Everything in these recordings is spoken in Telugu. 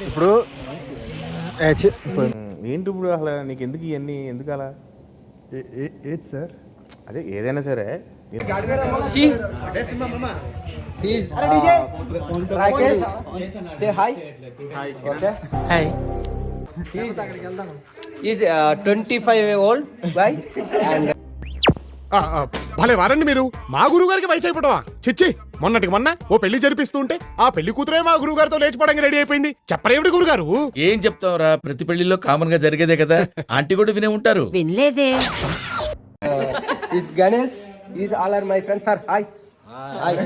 ఇప్పుడు ఏంటి ఇప్పుడు అసలు నీకు ఎందుకు ఇవన్నీ ఎందుకు అలా ఏది సార్? అదే ఏదైనా సరే Rakesh say hi. Okay hi. Is 25 old guy and భలే వారండి మీరు. మా గురువు గారికి వయసు అయిపోవటమా? చిచ్చి, మొన్నటికి మొన్న ఓ పెళ్లి జరిపిస్తూ ఉంటే ఆ పెళ్లి కూతురే మా గురువు గారితో లేచిపోవడానికి రెడీ అయిపోయింది. చెప్పరేమిటి గురుగారు? ఏం చెప్తావురా, ప్రతి పెళ్లిలో కామన్ గా జరిగేదే కదా. ఆంటీ కూడా వినే ఉంటారు. వినలేదే. Is Ganesh. Is all are my friends. Sir hi. Hi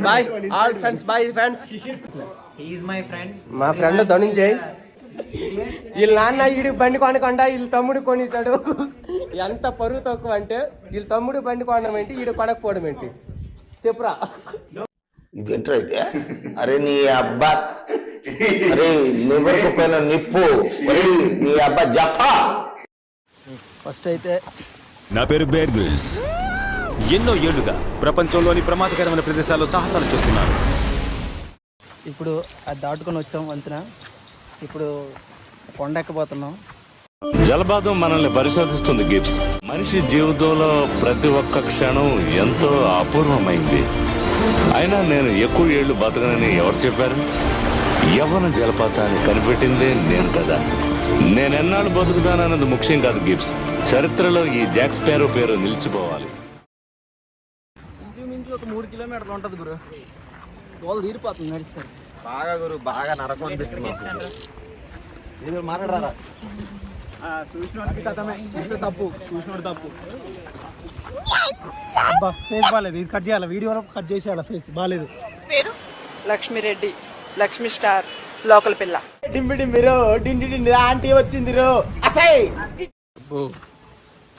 bye all friends. Bye friends. Is my friend. మా ఫ్రెండ్ ధనుంజయ్. వీళ్ళ నాన్న ఈడి బండి కొనకుండా వీళ్ళ తమ్ముడు కొనిస్తాడు. ఎంత పరువు తక్కువ అంటే వీళ్ళ తమ్ముడు బండి కొనడం ఏంటి, ఈడు కొనకపోవడం ఏంటి చెప్పురా. ఇదేంటో అయితే, అరే నీ అబ్బా, అరే నివరకు పైన నిప్పు, నీ అబ్బా జఫా. ఫస్ట్ అయితే నా పేరు బేర్ గ్రిల్స్. ఎన్నో ఏళ్లుగా ప్రపంచంలోని ప్రమాదకరమైన ప్రదేశాల్లో సాహసాలు చేస్తున్నారు. ఇప్పుడు అది దాటుకొని వచ్చాం వంతున. ఇప్పుడు కొండెక్కబోతున్నాం. జలపాతం మనల్ని పరిశోధిస్తుంది గిబ్స్. మనిషి జీవితంలో ప్రతి ఒక్క క్షణం ఎంతో అపూర్వమైంది. అయినా నేను ఎక్కువ ఏళ్లు బతకనని ఎవరు చెప్పారు? యవ్వన జలపాతాన్ని కనిపెట్టిందే నేను కదా. నేనెన్నాళ్ళు బతుకుతానన్నది ముఖ్యం కాదు గిబ్స్. చరిత్రలో ఈ జాక్ స్పారో పేరు నిలిచిపోవాలి. ఇంచుమించు ఒక 3 కిలోమీటర్లు ఉంటుంది గురు. వాళ్ళు తీరిపోతుంది నడిస్తారు. బాగా గురు, బాగా నరకం అనిపిస్తుంది. ఏదో మాట్లాడరా. చూసినోడికి కథమే, చూస్తే తప్పు, చూసినోడు తప్పు. అబ్బా ఫేస్ బాగాలేదు, ఇది కట్ చేయాలి, వీడియోలో కట్ చేసేయాలి. ఫేస్ బాగాలేదు. పేరు లక్ష్మిరెడ్డి, లక్ష్మి స్టార్, లోకల్ పిల్ల. మీరు డిండి ఆంటీ వచ్చింది రో.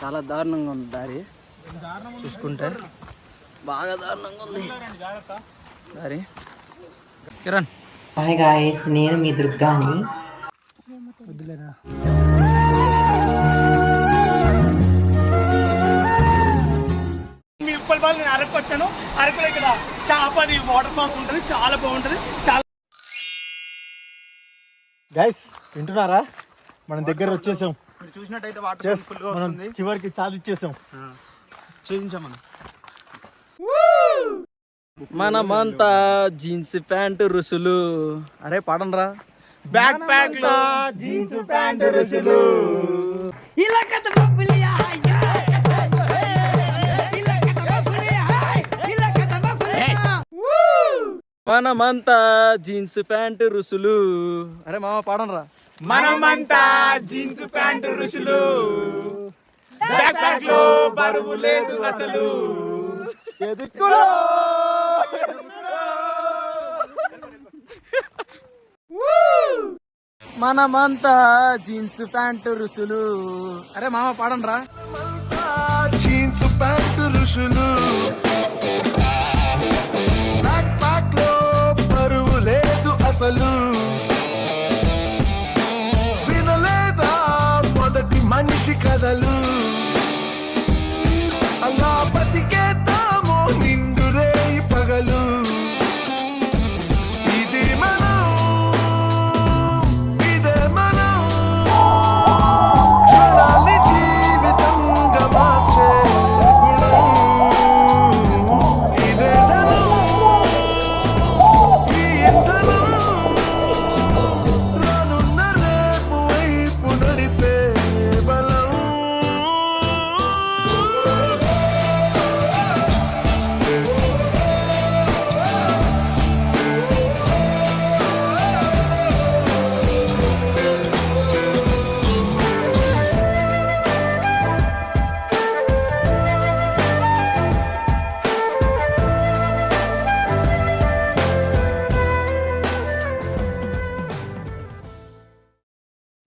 చాలా దారుణంగా ఉంది దారి. చూసుకుంటే బాగా దారుణంగా ఉంది దారి. కిరణ్ హాయ్ గాయ్స్, నేను మీ దుర్గాని. వద్దులేరా. మీ ఉప్పల్ బాల్ నేను అరకు వచ్చాను. అరకులో ఇక్కడ చాపది వాటర్ ఫాల్స్ ఉంటుంది, చాలా బాగుంటుంది. చాలా గైస్ వింటున్నారా? మనం దగ్గర వచ్చేసాం. మీరు చూసినట్టయితే వాటర్ ఫుల్ గా మనం వస్తుంది. చివరికి చాలిచ్చేసాం. చేయించాం మనం. మనమంతా జీన్స్ ప్యాంటు రుసులు. అరే పాడండ్రా. బ్యాక్ ప్యాక్ లో జీన్స్ ప్యాంట్ రుసులు. మనమంతా జీన్స్ ప్యాంటు రుసులు. అరే మామ పాడండ్రా. మనమంతా జీన్స్ ప్యాంట్ రుచులు, బ్యాక్ ప్యాక్ లో బరువు లేదు అసలు. మనమంతా జీన్స్ ప్యాంటు రుసులు. అరే మామ పాడండ్రా. Jeans pant రుసులు,